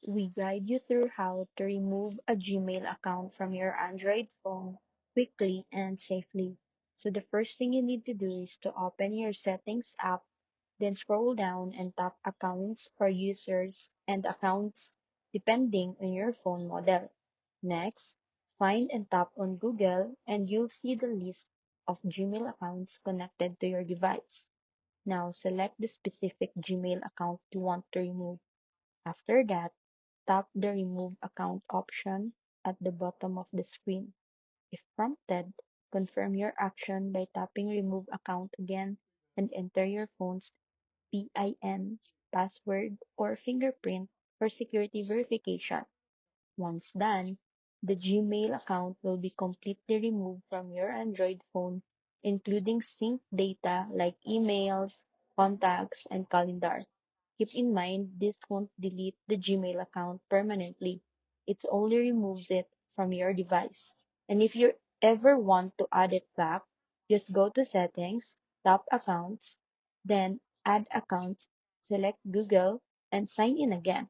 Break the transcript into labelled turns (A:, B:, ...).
A: we guide you through how to remove a Gmail account from your Android phone quickly and safely. So the first thing you need to do is to open your settings app, then scroll down and tap accounts for users and accounts depending on your phone model. Next, find and tap on Google and you'll see the list of Gmail accounts connected to your device. Now select the specific Gmail account you want to remove. After that, tap the Remove Account option at the bottom of the screen. If prompted, confirm your action by tapping Remove Account again and enter your phone's PIN, password, or fingerprint for security verification. Once done, the Gmail account will be completely removed from your Android phone, including synced data like emails, contacts, and calendar. Keep in mind this won't delete the Gmail account permanently. It only removes it from your device. And if you ever want to add it back, just go to Settings, tap Accounts, then Add Accounts, select Google, and sign in again.